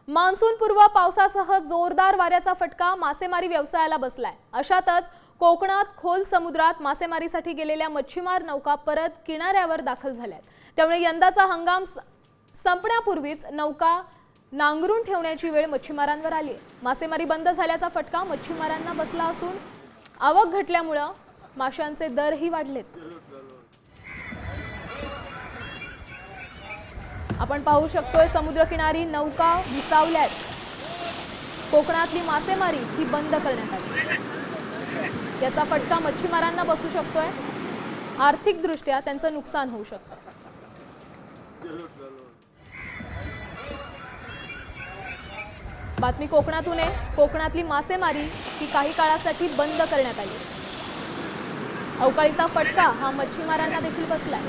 मान्सूनपूर्व पावसासह जोरदार वाऱ्याचा फटका मासेमारी व्यवसायाला बसलाय। अशातच कोकणात खोल समुद्रात मासेमारीसाठी गेलेल्या मच्छीमार नौका परत किनाऱ्यावर दाखल झाल्यात। त्यामुळे यंदाचा हंगाम संपण्यापूर्वीच नौका नांगरून ठेवण्याची वेळ मच्छीमारांवर आली आहे। मासेमारी बंद झाल्याचा फटका मच्छीमारांना बसला असून आवक घटल्यामुळे माशांचे दरही वाढलेत। आपण पाहू शकतोय समुद्रकिनारी नौका विसावल्यात। कोकणातली मासेमारी ही बंद करण्यात आली। याचा फटका मच्छीमारांना बसू शकतोय। आर्थिक दृष्ट्या त्यांचं नुकसान होऊ शकतं। बातमी कोकणातून आहे। कोकणातली मासेमारी ही काही काळासाठी बंद करण्यात आली। अवकाळीचा फटका हा मच्छीमारांना देखील बसलाय।